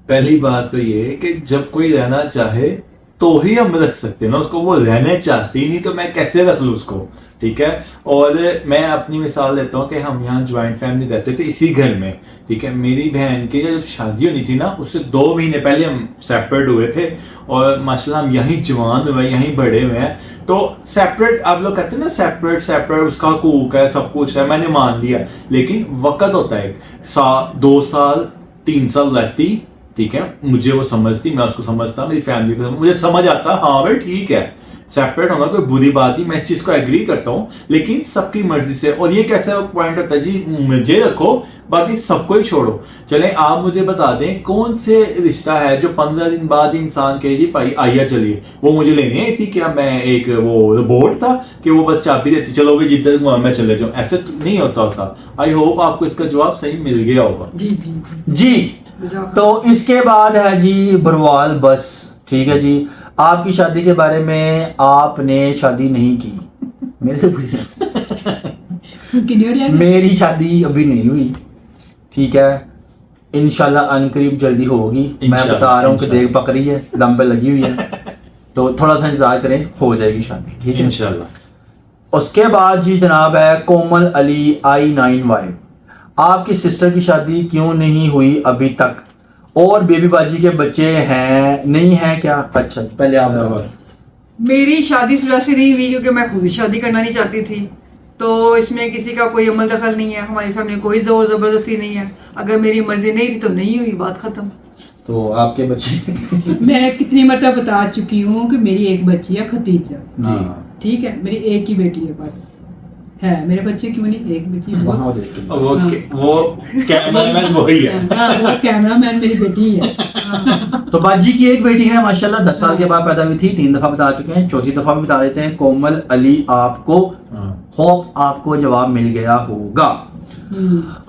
पहली बात तो ये है कि जब कोई रहना चाहे तो ही हम रख सकते हैं ना उसको, वो रहने चाहती नहीं तो मैं कैसे रख लूँ उसको, ठीक है। और मैं अपनी मिसाल देता हूँ कि हम यहाँ ज्वाइंट फैमिली रहते थे इसी घर में, ठीक है। मेरी बहन की जब शादी होनी थी ना उससे 2 महीने पहले हम सेपरेट हुए थे और माशाल्लाह हम यहीं जवान हुए, यहीं बड़े हुए हैं। तो सेपरेट आप लोग कहते हैं ना, सेपरेट सेपरेट उसका कूक है, सब कुछ है, मैंने मान लिया, लेकिन वक्त होता है 2 साल 3 साल रहती, ठीक है। मुझे वो समझती, मैं उसको समझता, मेरी फैमिली को मुझे समझ आता, हाँ भाई ठीक है सेपरेट होना कोई बुरी बात नहीं, मैं इस चीज को एग्री करता हूँ, लेकिन सबकी मर्जी से। और ये कैसा पॉइंट होता है जी, मुझे रखो बाकी सबको ही छोड़ो। चले आप मुझे बता दें कौन से रिश्ता है जो 15 दिन बाद इंसान कहे जी भाई आइया चलिए, वो मुझे लेने आई थी क्या, मैं एक वो रोबोट था कि वो बस चाबी देती चलो भी जिधर मैं चले जाऊँ, ऐसे नहीं होता। आई होप आपको इसका जवाब सही मिल गया होगा। जी। तो इसके बाद है जी बरवाल बस, ठीक है जी। आपकी शादी के बारे में, आपने शादी नहीं की, मेरे से पूछिए। मेरी शादी अभी नहीं हुई, ठीक है। इंशाल्लाह अनकरीब जल्दी होगी, मैं बता रहा हूँ कि देख पक रही है, दम पे लगी हुई है, तो थोड़ा सा इंतजार करें, हो जाएगी शादी, ठीक है इंशाल्लाह। उसके बाद जी जनाब है कोमल अली I9Y, आपकी सिस्टर की शादी क्यों नहीं हुई अभी तक, और बेबी बाजी के बच्चे हैं नहीं है क्या? अच्छा पहले आप बताओ। मेरी शादी शुरू से नहीं हुई क्योंकि मैं खुद ही शादी करना नहीं चाहती थी, तो इसमें किसी का कोई अमल दखल नहीं है, हमारी फैमिली कोई जोर जबरदस्ती नहीं है, अगर मेरी मर्जी नहीं थी तो नहीं हुई, बात खत्म। तो आपके बच्चे? मैं कितनी मरतबा बता चुकी हूँ कि मेरी एक बच्ची है खतीजा, ठीक है, मेरी एक ही बेटी है बस, है मेरे बच्चे क्यों नहीं, एक बच्ची वो कैमरामैन वही है, वो कैमरामैन मेरी बेटी है। तो बाजी की एक बेटी है माशाल्लाह, 10 साल के बाद पैदा हुई थी, 3 दफा बता चुके हैं, चौथी दफा भी बता देते हैं। कोमल अली आपको होप आपको जवाब मिल गया होगा।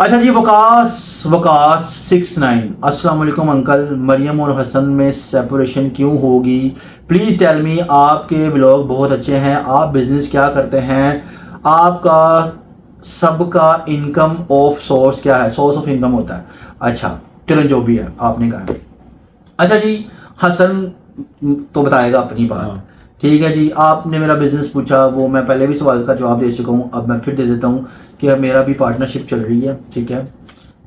अच्छा जी वकास 69, अस्सलाम वालेकुम अंकल, मरियम और हसन में सेपरेशन क्यों होगी, प्लीज टेल मी, आपके व्लॉग बहुत अच्छे हैं, आप बिजनेस क्या करते हैं, आपका सबका इनकम ऑफ सोर्स क्या है, सोर्स ऑफ इनकम होता है। अच्छा चलो जो भी है आपने कहा। अच्छा जी हसन तो बताएगा अपनी बात, ठीक है जी। आपने मेरा बिजनेस पूछा, वो मैं पहले भी सवाल का जवाब दे चुका हूँ, अब मैं फिर दे देता हूँ कि मेरा भी पार्टनरशिप चल रही है, ठीक है।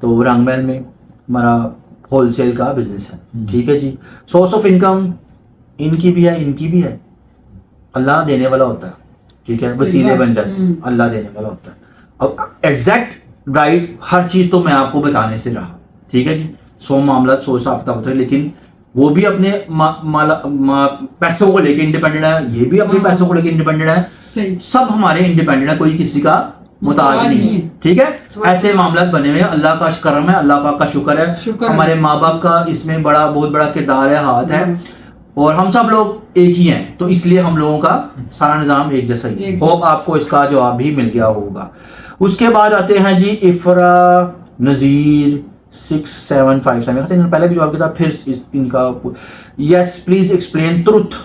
तो रंगमहल में हमारा होलसेल का बिजनेस है, ठीक है जी। सोर्स ऑफ इनकम इनकी भी है, इनकी भी है, अल्लाह देने वाला होता है, ठीक है, वसीले बन जाते हैं, अल्लाह देने वाला होता है। अब एग्जैक्ट राइट हर चीज़ तो मैं आपको बताने से रहा, ठीक है जी, 100 मामला 100 साहब होता है, लेकिन वो भी अपने पैसों को लेके इंडिपेंडेंट है, ये भी अपने पैसों को लेके इंडिपेंडेंट है, सब हमारे इंडिपेंडेंट है, कोई किसी का मुताज नहीं है, ठीक है। ऐसे मामला बने हुए हैं, अल्लाह का करम है, अल्लाह पाक का शुक्र है, हमारे माँ बाप का इसमें बहुत बड़ा किरदार है, हाथ है, और हम सब लोग एक ही हैं, तो इसलिए हम लोगों का सारा निज़ाम एक जैसा ही है। होप आपको इसका जवाब भी मिल गया होगा। उसके बाद आते हैं जी इफ़रा नज़ीर 6757, पहले भी जवाब दिया था, फिर इनका yes please explain truth,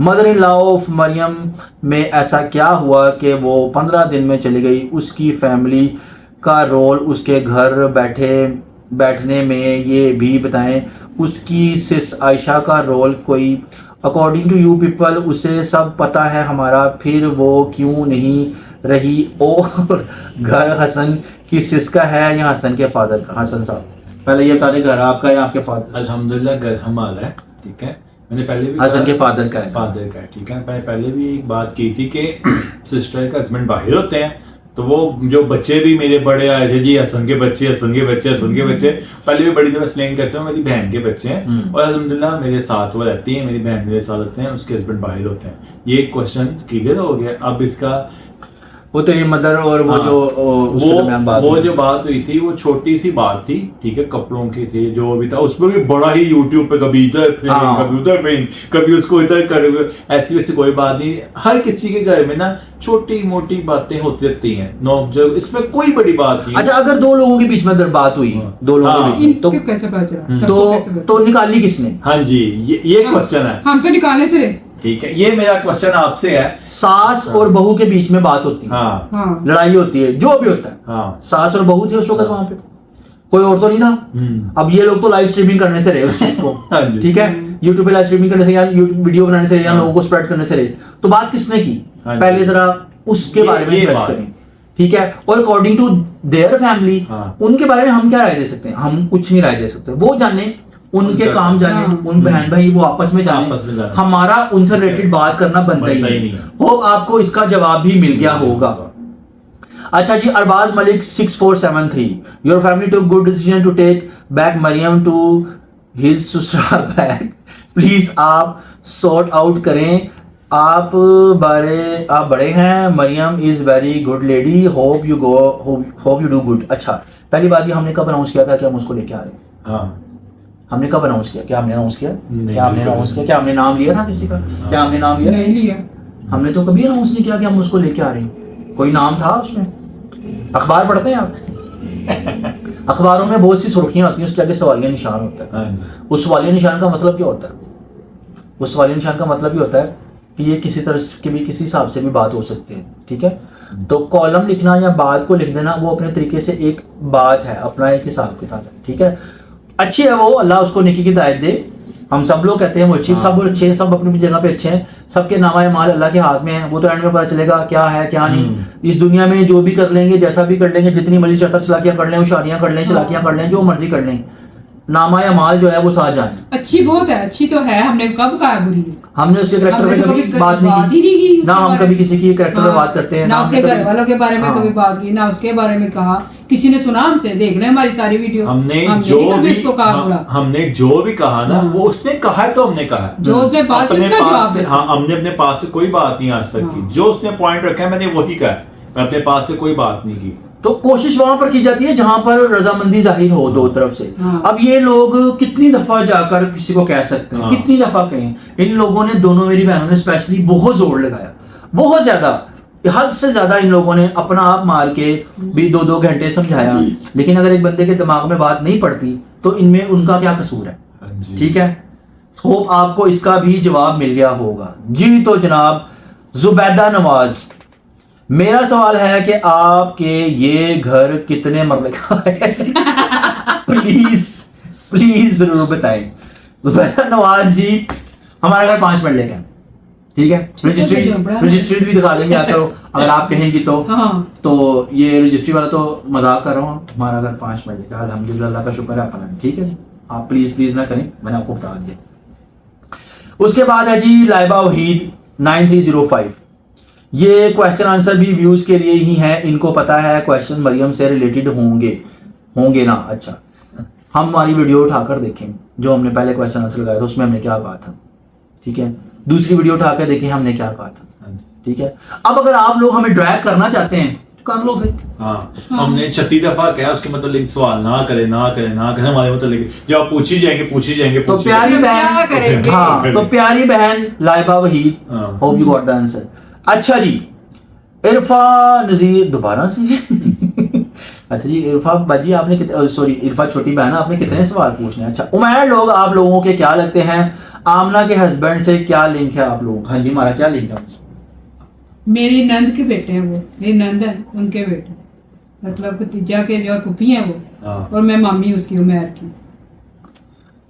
mother in law of Mariam में ऐसा क्या हुआ कि वो 15 दिन में चली गई, उसकी फैमिली का रोल उसके घर बैठने में ये भी बताएं, उसकी सिस आयशा का रोल कोई, अकॉर्डिंग टू यू पीपल उसे सब पता है हमारा, फिर वो क्यों नहीं रही, और घर हसन की सिस का है या हसन के फादर का? हसन साहब पहले ये बता दें, घर आपका या आपके फादर? अल्हम्दुलिल्लाह घर हमारा है, ठीक है। मैंने पहले भी हसन के फादर का है, ठीक है। मैंने पहले भी एक बात की थी कि सिस्टर का हस्बैंड बाहर होते हैं, तो वो जो बच्चे भी मेरे बड़े आए थे जी, हसन के बच्चे पहले भी बड़ी तरह एक्सप्लेन करते हैं, मेरी बहन के बच्चे हैं, और अल्हम्दुलिल्लाह मेरे साथ वो रहती है, मेरी बहन मेरे साथ रहते हैं, उसके हस्बैंड बाहर होते हैं। ये क्वेश्चन क्लियर हो गया। अब इसका वो तेरी मदर और वो जो बात हुई थी वो छोटी सी बात थी, ठीक है, कपड़ों की थी, जो भी था उसमें भी बड़ा ही यूट्यूब पे कभी इधर कभी उधर कभी उसको इधर कर, ऐसी वैसी कोई बात नहीं। हर किसी के घर में ना छोटी मोटी बातें होती रहती हैं, जो इसमें कोई बड़ी बात नहीं। अच्छा अगर 2 लोगों के बीच में अगर बात हुई, 2 लोगों के बीच तो कैसे पता चला, तो निकाली किसने? हाँ जी ये क्वेश्चन है, हम तो निकाले से, ठीक है। ये मेरा क्वेश्चन आपसे है, सास और बहू के बीच में बात होती है, हाँ लड़ाई होती है, जो भी होता है, हाँ, सास और बहू थे उस वक्त वहां पे, कोई और तो नहीं था। अब ये लोग तो लाइव स्ट्रीमिंग करने से रहे उस चीज को, हाँ जी। ठीक है, यूट्यूब पे लाइव स्ट्रीमिंग करने से या यूट्यूब वीडियो बनाने से या लोगों को स्प्रेड करने से रहे, तो बात किसने की, हाँ जी। पहले जरा उसके बारे में ये जज बात। करें, ठीक है। और अकॉर्डिंग टू देयर फैमिली हाँ। उनके बारे में हम क्या राय दे सकते हैं, हम कुछ नहीं राय दे सकते, वो जाने, उनके उनका- काम जाने, हाँ। उन बहन भाई वो आपस में आपस में जाने, जाने। हमारा उनसे रिलेटेड बात करना बनता ही नहीं। होप आपको इसका जवाब भी मिल गया होगा। अच्छा जी, Arbaaz Malik 6473, your family took good decision to take back Maryam to his ससुराल बैक, प्लीज आप सॉर्ट आउट करें, आप बड़े हैं, Maryam is very good lady, hope you do good. अच्छा, पहली बात ये हमने कब अनाउंस किया था कि हम उसको लेके आ रहे हैं, हाँ हमने कब अनाउंस किया, क्या हमने अनाउंस किया, नहीं, क्या हमने बिल्कुल अनाउंस किया, क्या हमने नाम लिया था किसी का, क्या हमने नाम लिया, नहीं लिया। हमने तो कभी अनाउंस नहीं किया कि हम उसको लेके आ रहे हैं, कोई नाम था उसमें, अखबार पढ़ते हैं आप, अखबारों में बहुत सी सुर्खियां आती हैं, उसके आगे सवालिया निशान होता है, हाँ जी। उस सवालिया निशान का मतलब क्या होता है, उस सवालिया निशान का मतलब ये होता है कि ये किसी तरह के भी किसी हिसाब से भी बात हो सकती है, ठीक है। तो कॉलम लिखना या बात को लिख देना वो अपने तरीके से एक बात है, अपना एक हिसाब किताब है, ठीक है। अच्छी है वो, अल्लाह उसको नेकी की हिदायत दे, हम सब लोग कहते हैं वो अच्छी, सब अच्छे हैं, सब अपनी अपनी जगह पे अच्छे हैं, सबके नामा माल अल्लाह के हाथ में है, वो तो एंड में पता चलेगा क्या है क्या नहीं। इस दुनिया में जो भी कर लेंगे, जैसा भी कर लेंगे, जितनी मर्जी चतर चलाकियां कर लें, होशियारियां कर लें, चलाकियां कर लें, जो मर्जी कर लें, नामा या माल जो है वो साथ जाने। अच्छी बहुत है, अच्छी तो है, हमने कब कहा है बुरी है? हमने उसके करेक्टर हमने में तो कभी कभी बात ही नहीं नहीं की की ना, उसके हम बारे कभी में। किसी की करेक्टर में बात करते हैं ना हमने उसके कभी- घर वालों के बारे में हाँ। कभी बात की, ना उसके बारे में कहा, किसी ने सुना हमसे, देख ले हमारी सारी वीडियो, हमने नहीं जो कभी भी उसको कहा बुरा। हमने जो भी कहा ना वो उसने कहा है तो हमने कहा है। जो उसने बात की अपने उसका पास जवाब से, देते। हाँ हमने अपने पास से कोई बात नहीं आज तक की, हाँ। जो उसने पॉइंट रखा है मैंने वही कहा है, मैं अपने पास से कोई बात नहीं की। तो कोशिश वहां पर की जाती है जहां पर रजामंदी जाहिर हो दो तरफ से। हाँ। अब ये लोग कितनी दफा जाकर किसी को कह सकते हैं, हाँ। कितनी दफा कहें, इन लोगों ने, दोनों मेरी बहनों ने स्पेशली बहुत जोर लगाया, बहुत ज्यादा, हद से ज्यादा इन लोगों ने अपना आप मार के भी 2-2 घंटे समझाया, लेकिन अगर एक बंदे के दिमाग में बात नहीं पड़ती तो इनमें उनका क्या कसूर है, हाँ जी। ठीक है। होप आपको इसका भी जवाब मिल गया होगा जी। तो जनाब जुबैदा नवाज, मेरा सवाल है कि आपके ये घर कितने मरले का है? प्लीज प्लीज जरूर बताएं। जुबैदा नवाज जी, हमारा घर 5 मरले का है, ठीक है, रजिस्ट्री रजिस्ट्री भी दिखा देंगे आकर अगर आप कहेंगी तो। हाँ। तो ये रजिस्ट्री वाला तो मजाक कर रहा हूँ, हमारा घर 5 मरले का, अल्हम्दुलिल्लाह, अल्लाह का शुक्र है अपना, ठीक है जी। आप प्लीज प्लीज ना करें, मैंने आपको बता दिया। उसके बाद है जी लाइबा वहीद 9305, ये क्वेश्चन आंसर भी व्यूज के लिए ही है, इनको पता है क्वेश्चन मरियम से रिलेटेड होंगे ना। अच्छा, हम हमारी वीडियो उठाकर देखें जो हमने पहले क्वेश्चन आंसर लगाया था, उसमें हमने क्या कहा था, ठीक है। दूसरी वीडियो उठाकर देखें हमने क्या कहा था, हाँ जी। ठीक है। अब अगर आप लोग हमें ड्रैग करना चाहते हैं तो कर लो फिर। हाँ, हमने 36 दफा कहा उसके मतलब सवाल ना करे ना करे ना करे, हमारे मतलब जब आप पूछी जाएंगे तो प्यारी क्या बहन, करेंगे? हाँ, तो प्यारी बहन लाइबा वहीद, हाँ। Hope you got the answer. अच्छा जी, इरफा नजीर दोबारा से अच्छा जी, इरफा बाजी आपने सॉरी इरफा छोटी बहन, आपने कितने सवाल पूछने हैं। अच्छा, उमैर लोग, आप लोगों के क्या लगते हैं आमना के हस्बैंड से क्या लिंक है आप लोगों? हाँ जी, हमारा क्या लिंक है उनसे? मेरी नंद के बेटे हैं वो, मेरी नंद है उनके बेटे, मतलब भतीजा के जो फूफी हैं वो, हाँ। और मैं मामी उसकी उमैर की।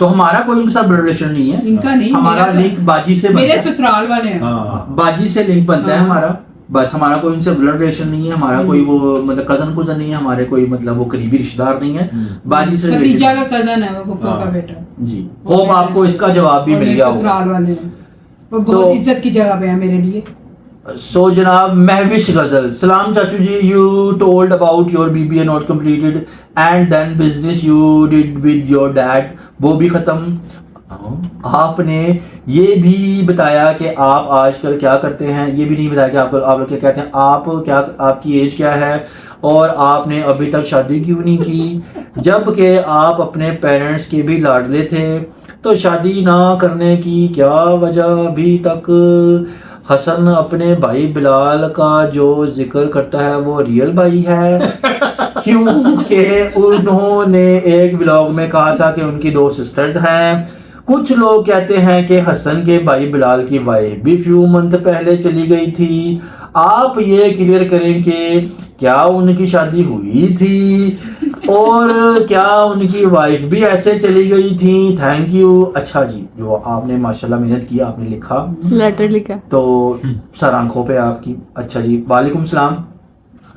तो हमारा कोई उनके साथ ब्लड रिलेशन नहीं है, इनका नहीं, हमारा मेरा तो- लिंक बाजी से बनता मेरे है। ससुराल वाले हैं। हाँ। बाजी से लिंक बनता है हाँ। हमारा, बस हमारा कोई उनसे ब्लड रिलेशन नहीं है, हमारा कोई वो मतलब कजन नहीं है, हमारे कोई मतलब वो करीबी रिश्तेदार नहीं है, बाजी से भतीजा related- का कजन है वो, फूफा का हाँ। बेटा। जी। होप आपको इसका जवाब भी और मिल मेरे गया होगा। ससुराल वाले हैं, वो तो- बहुत इज्जत की जगह पे है मेरे लिए। सो जनाब महविश गजल, सलाम चाचू जी, you told about your BBA not completed and then business you did with your dad, वो भी खत्म। आपने ये भी बताया कि आप आजकल क्या करते हैं, ये भी नहीं बताया कि आप लोग क्या कहते हैं, आप क्या, आपकी एज क्या है और आपने अभी तक शादी क्यों नहीं की, जबकि आप अपने पेरेंट्स के भी लाडले थे, तो शादी ना करने की क्या वजह? अभी तक हसन अपने भाई बिलाल का जो जिक्र करता है वो रियल भाई है, क्योंकि उन्होंने एक ब्लॉग में कहा था कि उनकी 2 सिस्टर्स हैं। कुछ लोग कहते हैं कि हसन के भाई बिलाल की वाइफ भी फ्यू मंथ पहले चली गई थी। आप ये क्लियर करें कि क्या उनकी शादी हुई थी? और क्या उनकी वाइफ भी ऐसे चली गई थी? Thank you. अच्छा जी, जो आपने माशाल्लाह मेहनत की, आपने लिखा, लेटर लिखा। तो सर आंखों पे आपकी। अच्छा जी, वालेकुम सलाम।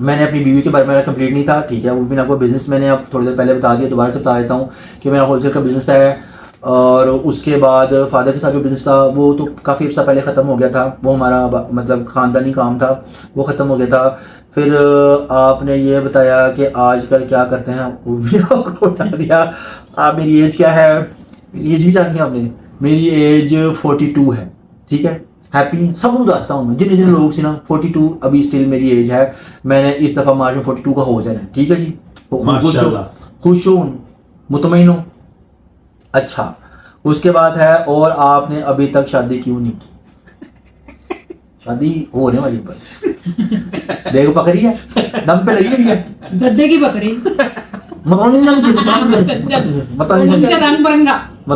मैंने अपनी बीवी के बारे में कंप्लीट नहीं था, ठीक है, वो भी आपको बिजनेस मैंने अब थोड़ी देर पहले बता दिया, दोबारा से बता देता हूँ कि मेरा होलसेल का बिजनेस है। और उसके बाद फादर के साथ जो बिज़नेस था वो तो काफ़ी अर्सा पहले ख़त्म हो गया था, वो हमारा मतलब ख़ानदानी काम था, वो ख़त्म हो गया था। फिर आपने ये बताया कि आजकल क्या करते हैं, वो भी आपको बता दिया। आप मेरी एज क्या है, मेरी एज भी जानी है आपने, मेरी एज 42 है, ठीक है। हैप्पी सब लोग दास्ता हूँ मैं, जिन जिन लोग से ना 42 अभी स्टिल मेरी एज है। मैंने इस दफ़ा मार्च में 42 का हो जाना है, ठीक है जी। खुश हो, मुतमईन हो। अच्छा, उसके बाद है, और आपने अभी तक शादी क्यों नहीं की? शादी होने वाली बस, देखो पकड़ी है, दम पे लगी भी है, गद्दे की बकरी मतलब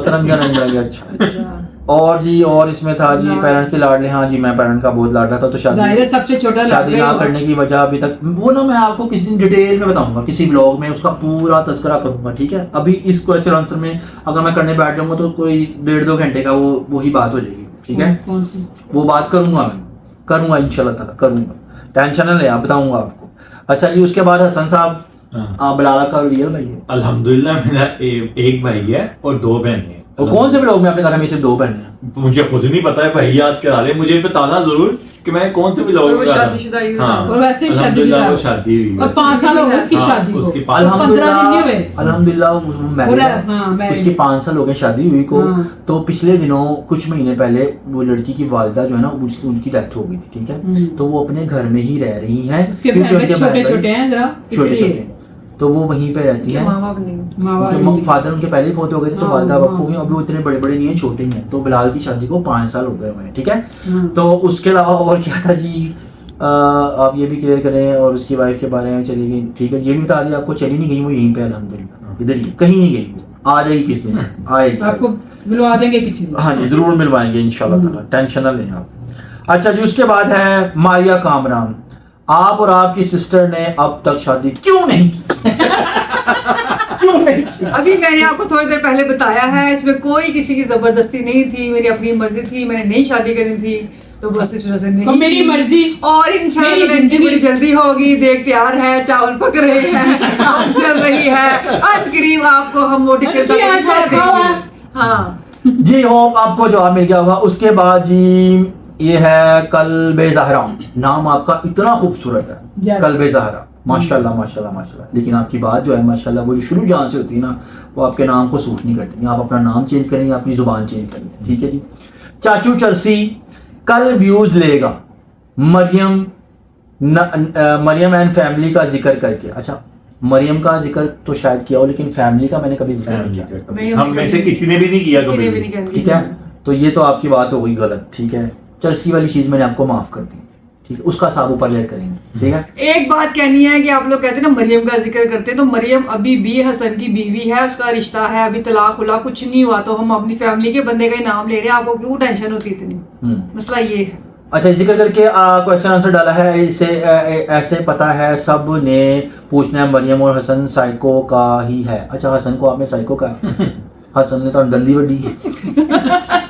रंग बिरंगा। अच्छा। और जी, और इसमें था जी पेरेंट्स के लाडले। हाँ जी, मैं पेरेंट का बहुत लाडला था, तो शादी सबसे छोटा शादी ना करने की वजह अभी तक वो ना मैं आपको किसी दिन डिटेल में बताऊंगा, किसी ब्लॉग में उसका पूरा तस्करा करूंगा, ठीक है। अभी इस क्वेश्चन आंसर में अगर मैं करने बैठ जाऊंगा तो कोई 1.5-2 घंटे का वही बात हो जाएगी, ठीक है। कौन सी? वो बात करूंगा इंशाल्लाह ताला करूंगा, टेंशन न ले, आप बताऊंगा आपको। अच्छा जी, उसके बाद हसन साहब, आप बिलाल का रियल भाई है? अल्हम्दुलिल्लाह मेरा एक भाई है और 2 बहन है। और कौन से ब्लॉग में आपने कहा मेरे से 2 बहन हैं? मुझे खुद नहीं पता है, भाई याद करा ले, मुझे बताना जरूर कि मैं कौन से ब्लॉग में शादीशुदा ही हाँ, और वैसे शादी अल्हम्दुलिल्लाह वो शादी हुई और 5 साल हो गए उसकी हाँ, शादी को, उसकी और 15 दिन नहीं हुए। अल्हम्दुलिल्लाह वो मैरिड है। हाँ, married उसकी है। 5 साल हो गए शादी हुई को। हाँ। तो पिछले दिनों कुछ महीने पहले वो लड़की की वालिदा जो है ना, उनकी डेथ हो गई थी, ठीक है। तो वो अपने घर में ही रह रही हैं, उसके क्योंकि बहन उनके छोटे बहन छोटे हैं जरा, छोटे इसलिए। छोटे, तो वो वहीं पे रहती है। माँ फादर उनके पहले ही फोत हो गए थे, तो हाँ, वालिदा हाँ। वक्त हो गई। अभी वो इतने बड़े बड़े नहीं है, छोटे ही हैं। तो बिलाल की शादी को 5 साल हो गए हुए हैं, ठीक है। हाँ। तो उसके अलावा और क्या था जी, आप ये भी क्लियर करें। और उसकी वाइफ के बारे में चली गई, ठीक है, ये भी बता दिया आपको, चली नहीं गई वो, यहीं पे अल्हम्दुलिल्लाह, इधर ही, कहीं नहीं गई वो, आ जाएगी किसी दिन, आएगी आपको मिलवा देंगे किसी दिन। हाँ जी, जरूर मिलवाएंगे इंशाल्लाह ताला, टेंशन न लें आप। अच्छा जी, उसके बाद है मारिया कामरान, आप और आपकी सिस्टर ने अब तक शादी क्यों नहीं की? क्यों नहीं की? अभी मैंने आपको थोड़ी देर पहले बताया है, इसमें कोई किसी की जबरदस्ती नहीं थी, मेरी अपनी मर्जी थी, मैंने नहीं शादी करनी थी, तो बस इस वजह से नहीं। तो मेरी मर्जी और इंशाल्लाह मेरी इनकी बड़ी जल्दी होगी, देख तैयार है, चावल पक रहे हैं, आग चल रही है, करीब आपको हम मोटी अच्छी आग पर रखा हुआ है। हाँ जी, होप आपको जवाब मिल गया होगा। उसके बाद जी ये है कल्बे ज़हरा, नाम आपका इतना खूबसूरत है, Yes. कल्बे ज़हरा, माशाल्लाह माशाल्लाह माशाल्लाह। लेकिन आपकी बात जो है माशाल्लाह, वो जो शुरू जहाँ से होती है ना, वो आपके नाम को सूट नहीं करती। आप अपना नाम चेंज करें या अपनी जुबान चेंज करें, ठीक है जी। चाचू चरसी कल व्यूज लेगा मरियम एंड फैमिली का जिक्र करके। अच्छा, मरियम का जिक्र तो शायद किया हो, लेकिन फैमिली का मैंने कभी जिक्र नहीं किया, नहीं, हम में से किसी ने भी नहीं किया किसी ने भी कभी नहीं कहना। ठीक है। तो ये तो आपकी बात हो गई गलत, ठीक है। चरसी वाली चीज मैंने आपको माफ कर दी, ठीक है, उसका साब ऊपर ले करेंगे, ठीक है। एक बात कहनी है कि आप लोग कहते हैं ना मरियम का जिक्र करते हैं, तो मरियम अभी भी हसन की बीवी है, उसका रिश्ता है, अभी तलाक हुआ कुछ नहीं हुआ, तो हम अपनी फैमिली के बंदे का ही नाम ले रहे हैं, आपको क्यों टेंशन होती इतनी? मसला ये है। अच्छा, जिक्र करके क्वेश्चन आंसर डाला है, इसे ऐसे पता है सब ने पूछना है, मरियम और हसन साइको का ही है। अच्छा, हसन को आपने साइको का हसन ने तो दंदी बड़ी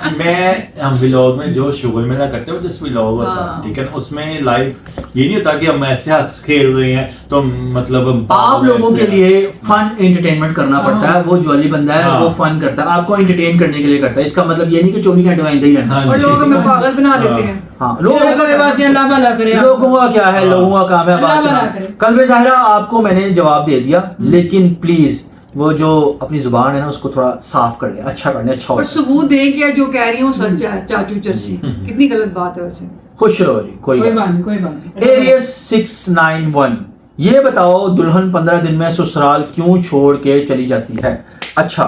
मैं हम व्लॉग में जो शुगर में ना करते हैं वो जिस व्लॉग होता है, हाँ। ठीक है ना, उसमें लाइव ये नहीं होता कि हम ऐसे हंस खेल रहे हैं, तो मतलब आप लोगों के लिए फन एंटरटेनमेंट करना पड़ता है। वो ज्वाली बंदा है, हाँ। वो फन करता है, आपको एंटरटेन करने के लिए करता है। इसका मतलब ये नहीं कि 24 घंटे वहीं ही रहना। हाँ और जी। लोगों को मैं पागल बना देते हैं। हाँ, कोई बात नहीं, अल्लाह भला करे। लोगों का क्या है, लोगों का काम है अल्लाह बात भला करना। करे। कल्बे ज़ाहिरा, आपको मैंने जवाब दे दिया, लेकिन प्लीज वो जो अपनी जुबान है ना, उसको थोड़ा साफ कर ले, अच्छा कर ले, अच्छा हो और सबूत दें कि जो कह रही है वो सच है। चाचू चरसी कितनी गलत बात है वैसे। खुश रहो जी, कोई कोई बात बात नहीं, कोई बात नहीं। एरियस 691, ये बताओ दुल्हन 15 दिन में ससुराल क्यों छोड़ के चली जाती है? अच्छा,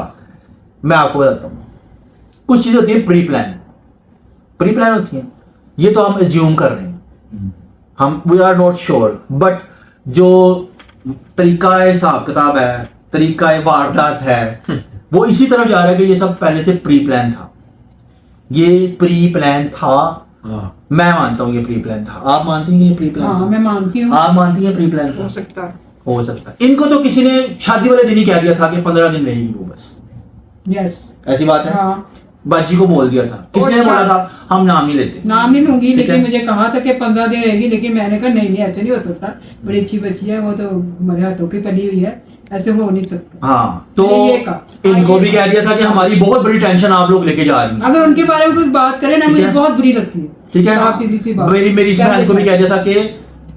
मैं आपको बताता हूँ। कुछ चीज़ होती है प्री प्लान होती है, ये तो हम एज्यूम कर रहे हैं, हम we are not sure, but जो तरीका हिसाब किताब है, तरीका वारदात है, वो इसी तरफ जा रहा है कि ये सब पहले से प्री प्लान था। ये प्री प्लान था, हाँ। मैं मानता हूँ ये प्री प्लान था। आप मानती हैं कि ये प्री प्लान हाँ, था? मैं मानती हूँ। आप मानती हैं प्री प्लान हो था? सकता है। हो सकता है। इनको तो किसी ने शादी वाले दिन ही कह दिया था कि 15 दिन रहेगी वो बस, यस ऐसी बात है। हाँ बाजी को बोल दिया था, किसने बोला था हम नाम नहीं लेते, नाम नहीं लूंगी, ठीक है। लेकिन मुझे कहा था कि 15 दिन रहेगी, लेकिन मैंने कहा नहीं नहीं ऐसे नहीं हो सकता, बड़ी अच्छी बच्ची है वो, तो हमारे हाथों की पली हुई है, ऐसे हो नहीं सकता। हाँ तो मैंने ये कहा। इनको भी कह दिया था कि हमारी बहुत बड़ी टेंशन आप लोग लेके जा रही हैं, अगर उनके बारे में कोई बात करे ना ठीक मुझे है। बहुत बुरी लगती है, ठीक है। साफ सीधी सी बात। मेरी इस बहन को भी कह दिया था कि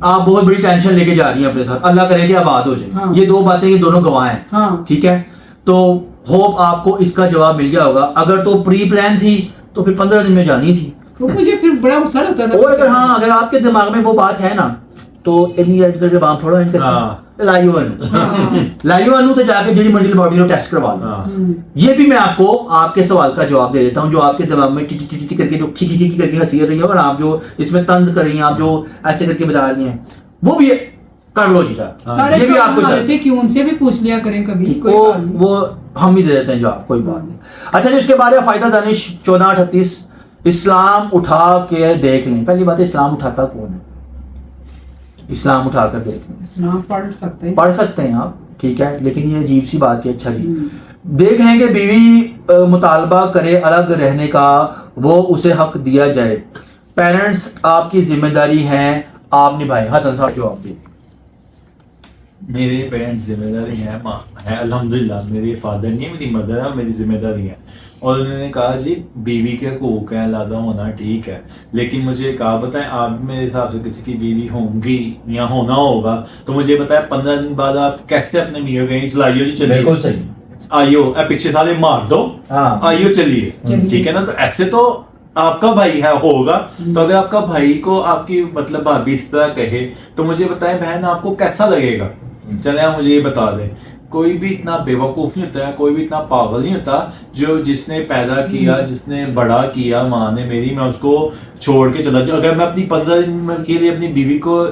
आप बहुत बड़ी टेंशन लेके जा रही हैं अपने साथ, अल्लाह करे कि आबाद हो जाए। हाँ। ये दो बातें ये दोनों गवाह हैं, हाँ ठीक है। तो होप आपको इसका जवाब मिल गया होगा। अगर तो प्री प्लान थी तो फिर 15 दिन में जानी थी, तो मुझे फिर बड़ा गुस्सा लगता था। और अगर हाँ अगर आपके दिमाग में वो बात है ना तो इतनी एज करके बाम फोड़ो इनके हाँ। लाइयो अनु तो जाके जिनी मर्जी बॉडी को टेस्ट करवा लो। हाँ। ये भी मैं आपको आपके सवाल का जवाब दे देता हूँ, जो आपके दिमाग में टी टी टी करके जो खी खी करके हंसी रही है, और आप जो इसमें तंज कर रही हैं, आप जो ऐसे करके बता रही हैं, वो भी कर लो जी। सारे ये भी सवाल आपको हमारे चाहिए। से क्यों, उनसे भी पूछ लिया करें कभी, कोई वो बात नहीं। वो हम ही दे देते हैं जवाब, कोई बात नहीं। अच्छा जी, उसके बाद है फायदा दानिश 1438, इस्लाम उठा के देख लें। पहली बात है, इस्लाम उठाता कौन है? इस्लाम उठा कर देख लें। इस्लाम पढ़ सकते हैं, पढ़ सकते हैं आप, ठीक है, लेकिन ये अजीब सी बात है। अच्छा जी, देख लें कि बीवी मुतालबा करे अलग रहने का, वो उसे हक दिया जाए, पेरेंट्स आपकी जिम्मेदारी है, आप निभाएं। हसन साहब जवाब दें। मेरे पेरेंट्स जिम्मेदारी है, माँ है अल्हम्दुलिल्लाह, मेरे फादर नहीं है, मेरी मदर है, मेरी जिम्मेदारी है। और उन्होंने कहा जी बीवी के हकूक हैं, अलादा होना ठीक है, लेकिन मुझे कहा बताएं, आप मेरे हिसाब से किसी की बीवी होंगी या होना होगा, तो मुझे बताएं 15 दिन बाद आप कैसे अपने मियाँ कहीं चलाइयो जी, चलिए बिल्कुल सही। आइयो पीछे साले मार दो, हाँ। आइयो चलिए, ठीक है ना। तो ऐसे तो आपका भाई है होगा, तो अगर आपका भाई को आपकी मतलब भाभी इस तरह कहे तो मुझे बताएं बहन आपको कैसा लगेगा? चले आप मुझे ये बता दें। कोई भी इतना बेवकूफ़ नहीं होता है, कोई भी इतना पागल नहीं होता जो जिसने पैदा किया, जिसने बड़ा किया माँ ने मेरी, मैं उसको छोड़ के चला जाऊँ। अगर मैं अपनी 15 दिन के लिए अपनी बीवी को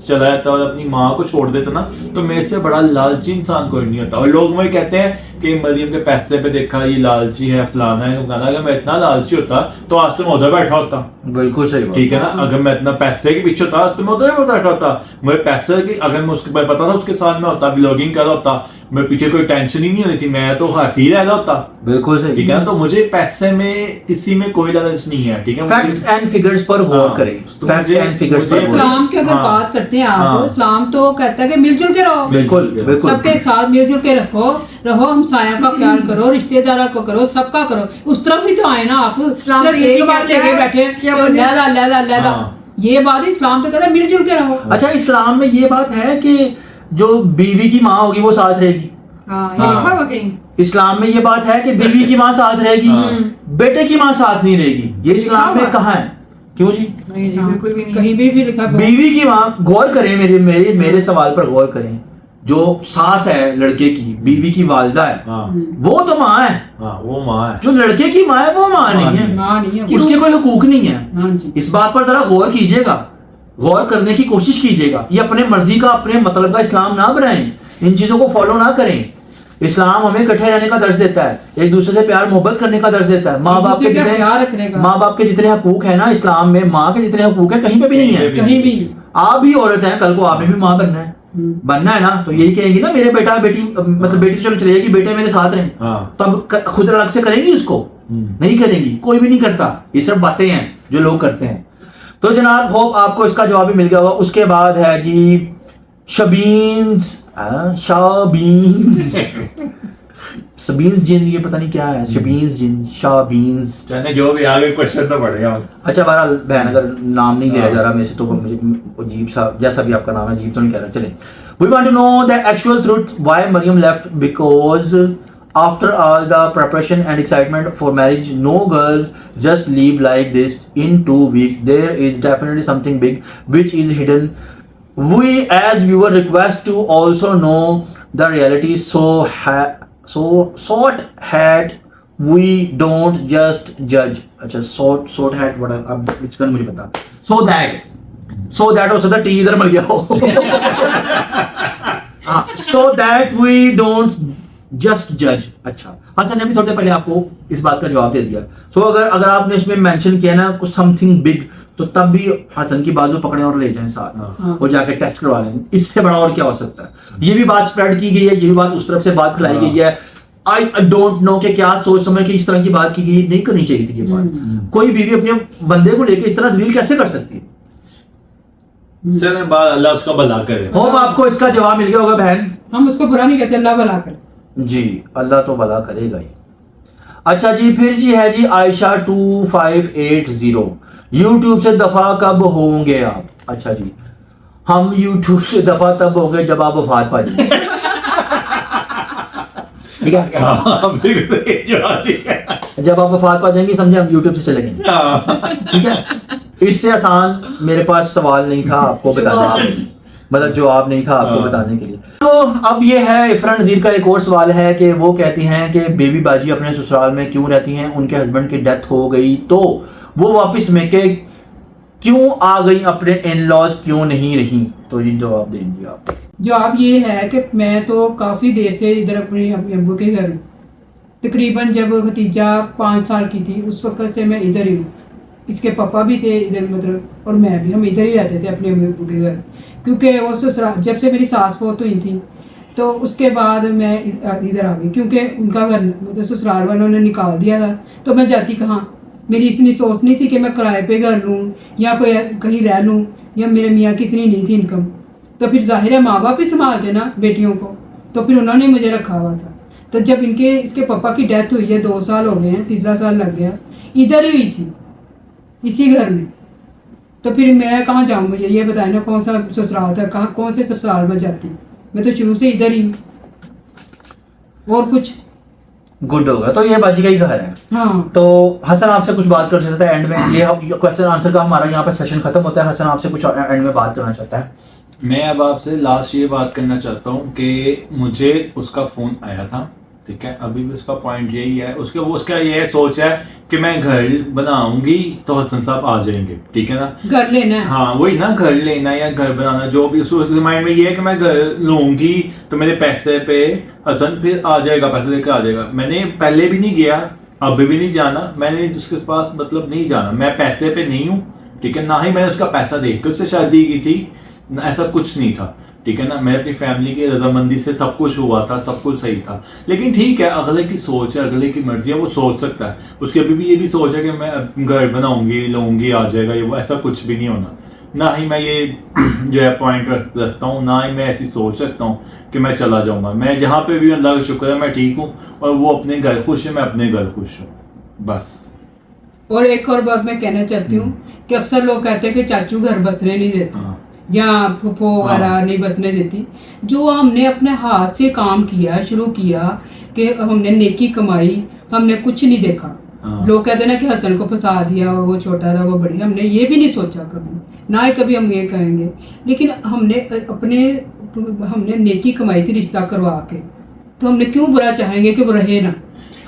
चला जाता और अपनी माँ को छोड़ देता ना, तो मेरे से बड़ा लालची इंसान कोई नहीं होता। और लोग मुझे कहते हैं कि मरियम के पैसे पे देखा ये लालची है, फलाना है फलाना। अगर मैं इतना लालची होता तो आज तो मैं उधर बैठा होता। बिल्कुल सही बात। ठीक है ना, अगर मैं इतना पैसे के पीछे होता तो मैं उधर बैठा होता। मुझे पैसे की अगर मैं उसके पता था उसके साथ में होता, ब्लॉगिंग कर रहा होता, मेरे पीछे कोई टेंशन ही नहीं होती थी, मैं तो हैप्पी रह रहा होता। बिल्कुल सही। ठीक है ना, तो मुझे पैसे में किसी में कोई लालच नहीं है। ठीक है, फैक्ट्स एंड फिगर्स पर गौर हाँ। करें, तो फैक्ट्स मुझे- एंड फिगर्स पर मुझे- गौर। इस्लाम की अगर हाँ। बात करते हैं आप, हाँ। इस्लाम तो कहता है कि मिलजुल के रहो, बिल्कुल बिल्कुल। सबके साथ मिलजुल के रहो, हमसाया का प्यार करो, रिश्तेदारों को करो, सबका करो। उस तरफ भी तो आए ना आप, इस्लाम सिर्फ तो यही एक बात कहता लेके है बैठे कि तो अपने- लहदा हाँ। ये बात इस्लाम तो कहता है मिलजुल के रहो। अच्छा, इस्लाम में ये बात है कि जो बीवी की माँ होगी वो साथ रहेगी। हाँ, ये हाँ। लिखा हुआ कहीं। इस्लाम में ये बात है कि बीवी की माँ साथ रहेगी, हाँ। बेटे की माँ साथ नहीं रहेगी। ये इस्लाम में लिखा हुआ कहाँ है? क्यों जी? नहीं जी, बिल्कुल भी नहीं। कहीं भी लिखा हुआ। बीवी की माँ, गौर करें, मेरे सवाल पर गौर करें। जो सास है लड़के की, बीवी की वालिदा है, हाँ वो तो माँ है। हाँ, वो माँ है। जो लड़के की माँ है वो माँ नहीं है, माँ नहीं है, उसके कोई हुकूक नहीं है। हाँ जी। इस बात पर जरा गौर कीजिएगा, गौर करने की कोशिश कीजिएगा। ये अपने मर्जी का, अपने मतलब का इस्लाम ना बनाएं, इन चीजों को फॉलो ना करें। इस्लाम हमें इकट्ठे रहने का दर्ज देता है, एक दूसरे से प्यार मोहब्बत करने का दर्ज देता है। माँ बाप के दूसरे का ख्याल रखने जितने का। माँ बाप के जितने हकूक है ना इस्लाम में, माँ के जितने हकूक है कहीं पे भी नहीं है। कहीं भी। आप भी औरत हैं, कल को आपने भी माँ बनना है, बनना है ना, तो यही कहेंगी ना मेरे बेटा बेटी, मतलब बेटी तो चलो चली जाएगी, बेटे मेरे साथ रहें, हाँ। तब खुद अलग से करेंगी उसको? नहीं करेंगी, कोई भी नहीं करता। ये सब बातें हैं जो लोग करते हैं। तो जनाब, होप आपको इसका जवाब भी मिल गया होगा। उसके बाद है जी शबीन्स, सबीन्स जिन, ये पता नहीं क्या है, शबीन्स जिन, शाबीन्स। चाहे जो भी आगे क्वेश्चन तो पड़ेगा। अच्छा, बहरहाल बहन, अगर नाम नहीं लिया जा रहा मेरे से तो मुझे अजीब सा, जैसा भी आपका नाम है, अजीब तो नहीं कह रहा। चले, we want to know the actual truth why Mariam left, because after all the preparation and excitement for marriage, no girl just leave like this in 2 weeks. There is definitely something big which is hidden. We as viewer request to also know the reality, so sort hat we don't just judge. अच्छा, sort hat, what अब इसका मुझे पता, so that हो सकता है T इधर मर गया हो। So that we don't just जज। अच्छा, हसन ने भी थोड़ी देर पहले आपको इस बात का जवाब दे दिया। सो अगर आपने इसमें मेंशन किया ना कुछ समथिंग बिग, तो तब भी हसन की बाजू पकड़े और ले जाएं साथ और जाके टेस्ट करवा लें। इससे बड़ा और क्या हो सकता है। ये भी बात स्प्रेड की गई है, ये भी बात उस तरफ से बात फैलाई गई है। आई डोंट नो कि क्या सोच समझ के इस तरह की बात की गई, नहीं करनी चाहिए थी ये बात। कोई बीवी अपने बंदे को लेके इस तरह जलील कैसे कर सकती है? चलें, बात अल्लाह उसका भला करे। होप आपको इसका जवाब मिल गया होगा बहन। हम उसको बुरा नहीं कहते, अल्लाह भला करे जी, अल्लाह तो भला करेगा ही। अच्छा जी, फिर जी है जी आयशा 2580, यूट्यूब से दफा कब होंगे आप? अच्छा जी, हम यूट्यूब से दफा तब होंगे जब आप वफात पा जाएंगे। ठीक है, हाँ, बिल्कुल सही जवाब दिया। जब आप वफात पा जाएंगे समझे हम यूट्यूब से चले गए। हाँ। ठीक है, इससे आसान मेरे पास सवाल नहीं था आपको बताने, मतलब जवाब नहीं था आपको बताने के लिए। तो अब ये है इफरा नज़ीर का एक और सवाल है कि वो कहती हैं कि बेबी बाजी अपने ससुराल में क्यों रहती हैं, उनके हस्बैंड की डेथ हो गई तो वो वापस मेके क्यों आ गई, अपने इन लॉज क्यों नहीं रही? तो ये जवाब देंगे आप। जवाब ये है कि मैं तो काफ़ी देर से इधर अपने अब्बू के घर हूँ। तकरीबन जब खतीजा 5 साल की थी उस वक्त से मैं इधर ही हूँ। इसके पापा भी थे इधर, मतलब, और मैं भी, हम इधर ही रहते थे अपने अब्बू के घर। क्योंकि वो ससुराल, जब से मेरी सास फौत हुई थी तो उसके बाद मैं इधर आ गई, क्योंकि उनका घर मतलब ससुराल वालों ने निकाल दिया था। तो मैं जाती कहाँ, मेरी इतनी सोच नहीं थी कि मैं किराए पे घर लूँ या कोई कहीं रह लूँ, या मेरे मियाँ की इतनी नहीं थी इनकम। तो फिर जाहिर है माँ बाप ही संभालते ना बेटियों को, तो फिर उन्होंने मुझे रखा हुआ था। तो जब इसके पापा की डेथ हुई है, 2 साल हो गए हैं, तीसरा साल लग गया, इधर ही हुई थी इसी घर में। तो फिर मैं कहाँ जाऊँ, मुझे ये बताए ना कौन सा ससुराल था, कहाँ कौन से ससुराल में जाती? मैं तो शुरू से इधर ही हूँ। और कुछ गुड होगा, तो ये बाजी का ही घर है। हाँ, तो हसन आपसे कुछ बात कर सकता है एंड में, ये क्वेश्चन आंसर का हमारा यहाँ पे सेशन खत्म होता है। हसन आपसे कुछ एंड में बात करना चाहता है? मैं अब आपसे लास्ट ये बात करना चाहता हूँ कि मुझे उसका फोन आया था, ठीक है, अभी भी उसका पॉइंट यही है, उसका ये सोच है कि मैं घर बनाऊंगी तो हसन साहब आ जाएंगे, ठीक है ना, घर लेना है। हाँ वही ना, घर लेना या घर बनाना, जो भी उसके माइंड में ये है कि मैं घर लूंगी तो मेरे पैसे पे हसन फिर आ जाएगा, पैसे लेकर आ जाएगा। मैंने पहले भी नहीं गया, अभी भी नहीं जाना, मैंने उसके पास मतलब नहीं जाना, मैं पैसे पे नहीं हूँ, ठीक है, ना ही मैंने उसका पैसा देख के उससे शादी की थी, ऐसा कुछ नहीं था, ठीक है ना। मैं अपनी फैमिली की रजामंदी से सब कुछ हुआ था, सब कुछ सही था। लेकिन ठीक है, अगले की सोच है, अगले की मर्जी है, वो सोच सकता है। उसकी अभी भी ये भी सोच है कि मैं घर बनाऊंगी, लूंगी, आ जाएगा ये वो, ऐसा कुछ भी नहीं होना। ना ही मैं ये जो है पॉइंट रखता हूँ, ना ही मैं ऐसी सोच रखता हूँ कि मैं चला जाऊंगा। मैं जहाँ पे भी, अल्लाह का शुक्र है, मैं ठीक हूँ और वो अपने घर खुश है, मैं अपने घर खुश हूँ, बस। और एक और बात मैं कहना चाहती हूँ कि अक्सर लोग कहते हैं कि चाचू घर बसने नहीं देते या फूफो वगैरह नहीं बसने देती। जो हमने अपने हाथ से काम किया, शुरू किया, कि हमने नेकी कमाई, हमने कुछ नहीं देखा। लोग कहते हैं ना कि हसन को फंसा दिया, वो छोटा था वो बड़ी, हमने ये भी नहीं सोचा कभी, ना ही कभी हम ये कहेंगे। लेकिन हमने नेकी कमाई थी रिश्ता करवा के, तो हमने क्यों बुरा चाहेंगे कि वो रहे ना।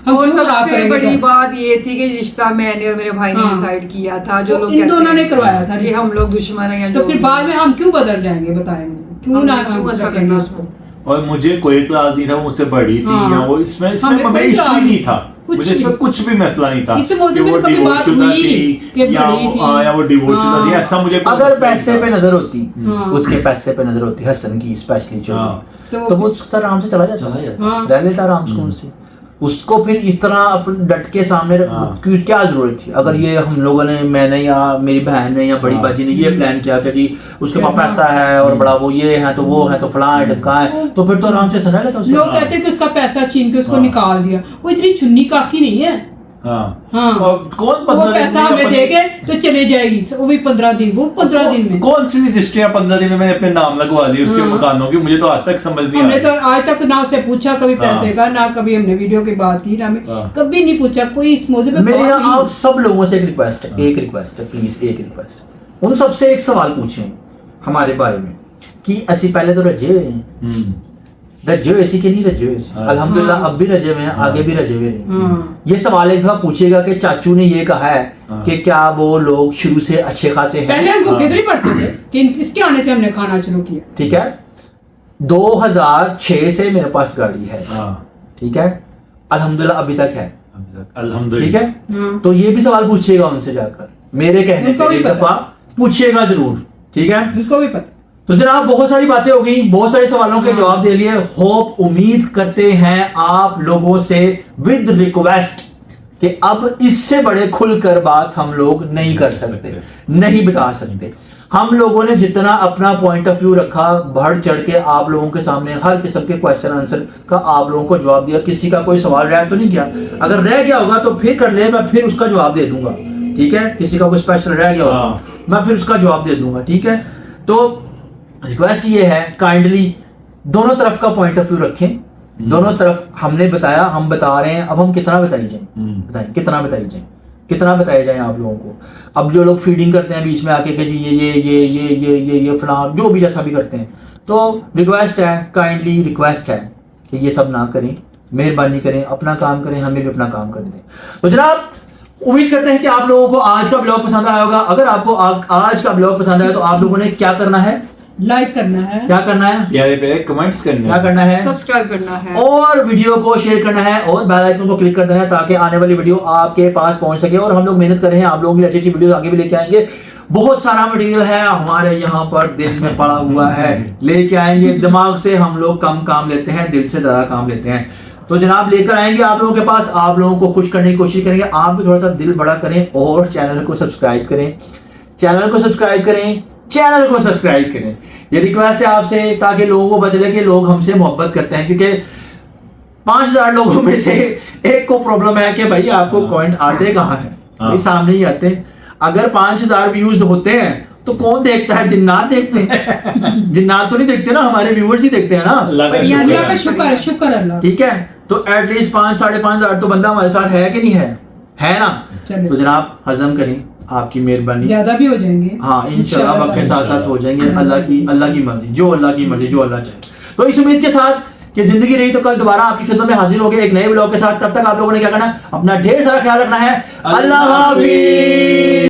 और सबसे बड़ी बात ये थी कि रिश्ता मैंने और मेरे भाई ने डिसाइड किया था, जो लोग इन दोनों ने करवाया था कि हम लोग दुश्मन हैं, तो फिर बाद में हम क्यों बदल जाएंगे, बताएं मुझे, क्यों ना हम ऐसा रखेंगे करना उसको। और मुझे कोई इतराज नहीं था, वो मुझसे बड़ी थी या वो इसमें हमें मैं इश्यू नहीं था, कुछ मुझे इसमें कुछ भी मसला नहीं था इस मौजूद कि में वो तो कभी डिवोर्स बात शुदा हुई थी कि या बड़ी थी। या वो डिवोर्स शुदा थी, ऐसा मुझे कोई अगर मसला नहीं पैसे था। पे नजर होती, हाँ। उसके पैसे पे नजर होती, हसन की स्पेशली जो, हाँ। तो वो आराम से चला जाता, हाँ। रह लेता आराम से उनसे। उसको फिर इस तरह अपन डट के सामने क्या जरूरत थी? अगर ये हम लोगों ने, मैंने या मेरी बहन ने या बड़ी बाजी ने ये प्लान किया था जी उसके पापा ऐसा है और बड़ा वो ये है तो वो है तो फलां है ढका है, तो फिर तो आराम से सुना लेता उसको। लोग कहते हैं कि उसका पैसा छीन के उसको निकाल दिया, वो इतनी चुन्नी काकी नहीं है। हाँ। और कौन वो पैसा हमें देके तो चले जाएगी, वो भी 15 दिन, वो 15 दिन में कौन सी रजिस्ट्रियां 15 दिन में मैंने अपने नाम लगवा दी उसके मकानों की, मुझे तो आज तक समझ नहीं हमने आया। तो आज तक ना उससे पूछा कभी पैसे का, ना कभी हमने वीडियो की बात की, ना हमें कभी नहीं पूछा कोई इस मौजूद पे। मेरी ना आप सब लोगों से एक रिक्वेस्ट है, एक रिक्वेस्ट है, प्लीज एक रिक्वेस्ट, उन सबसे एक सवाल पूछें हमारे बारे में कि असि पहले तो रजे हुए हैं, रजे हुए इसी के नहीं रजे हुए, अल्हम्दुलिल्लाह अब भी रजे हुए हैं, आगे भी रजे हुए हैं। ये सवाल एक दफा पूछिएगा कि चाचू ने ये कहा है कि क्या वो लोग शुरू से अच्छे खासे हैं? पहले हम भूखे तो नहीं पड़ते थे कि इसके आने से हमने खाना शुरू किया। ठीक है, 2006 से मेरे पास गाड़ी है, ठीक है, अल्हम्दुलिल्लाह अभी तक है, ठीक अल्हम्दुलिल्लाह। है। हाँ। तो ये भी सवाल पूछिएगा उनसे जाकर, मेरे कहने उनको पे भी एक पता। दफा पूछिएगा जरूर, ठीक है। उनको भी पता। तो जनाब बहुत सारी बातें हो गई, बहुत सारे सवालों के जवाब दे लिए। होप उम्मीद करते हैं आप लोगों से विद रिक्वेस्ट कि अब इससे बड़े खुलकर बात हम लोग नहीं कर सकते, नहीं बता सकते। हम लोगों ने जितना अपना पॉइंट ऑफ व्यू रखा, बढ़ चढ़ के आप लोगों के सामने हर किस्म के क्वेश्चन आंसर का आप लोगों को जवाब दिया। किसी का कोई सवाल रह तो नहीं गया, अगर रह गया होगा तो फिर कर ले, मैं फिर उसका जवाब दे दूंगा, ठीक है। किसी का कोई स्पेशल रह गया होगा मैं फिर उसका जवाब दे दूंगा, ठीक है। तो रिक्वेस्ट ये है, काइंडली दोनों तरफ का पॉइंट ऑफ व्यू रखें। दोनों तरफ हमने बताया, हम बता रहे हैं, अब हम कितना बताई जाए, बताएं कितना बताई जाए, कितना बताया जाए आप लोगों को। अब जो लोग फीडिंग करते हैं बीच में आके कि जी ये फलां जो भी जैसा भी करते हैं, तो रिक्वेस्ट है, काइंडली रिक्वेस्ट है कि ये सब ना करें, मेहरबानी करें, अपना काम करें, हमें भी अपना काम करने दें। तो जनाब उम्मीद करते हैं कि आप लोगों को आज का ब्लॉग पसंद आया होगा। अगर आपको आज का ब्लॉग पसंद आया तो आप लोगों ने क्या करना है, लाइक करना है, क्या करना है, प्यारे प्यारे कमेंट्स करने, क्या करना है, सब्सक्राइब करना है, और वीडियो को शेयर करना है, और बेल आइकन को क्लिक कर देना है ताकि आने वाली वीडियो आपके पास पहुंच सके। और हम लोग मेहनत कर रहे हैं, आप लोगों की अच्छी अच्छी वीडियो आगे भी लेके आएंगे। बहुत सारा मटेरियल है हमारे यहाँ पर दिल में पड़ा हुआ है, लेके आएंगे। दिमाग से हम लोग कम काम लेते हैं, दिल से ज्यादा काम लेते हैं। तो जनाब लेकर आएंगे आप लोगों के पास, आप लोगों को खुश करने की कोशिश करेंगे। आप भी थोड़ा सा दिल बड़ा करें और चैनल को सब्सक्राइब करें, चैनल को सब्सक्राइब करें, चैनल को सब्सक्राइब करें। ये रिक्वेस्ट है आपसे ताकि लोगों को पता चले कि लोग हमसे मोहब्बत करते हैं, क्योंकि 5000 लोगों में से एक को प्रॉब्लम है कि भाई आपको कमेंट आते कहाँ हैं, भाई सामने ही आते हैं। अगर 5000 व्यूज होते हैं तो कौन देखता है, जिन्नात देखते हैं। जिन्नात तो नहीं देखते ना, हमारे व्यूअर्स ही देखते हैं ना। अल्लाह का बढ़िया, शुक्र अल्लाह का है। शुक्र, शुक्र अल्लाह। ठीक है, तो एटलीस्ट 5-5.5 तो बंदा हमारे साथ है कि नहीं है ना। चलो। तो जनाब हजम करें, आपकी मेहरबानी। ज्यादा भी हो जाएंगे, हाँ इंशाल्लाह वक्त के साथ साथ हो जाएंगे, अल्लाह की मर्जी, जो अल्लाह की मर्जी, जो अल्लाह चाहे। तो इस उम्मीद के साथ कि जिंदगी रही तो कल दोबारा आपकी खिदमत में हाजिर हो गए एक नए व्लॉग के साथ। तब तक आप लोगों ने क्या करना है, अपना ढेर सारा ख्याल रखना है। अल्लाह हाफिज।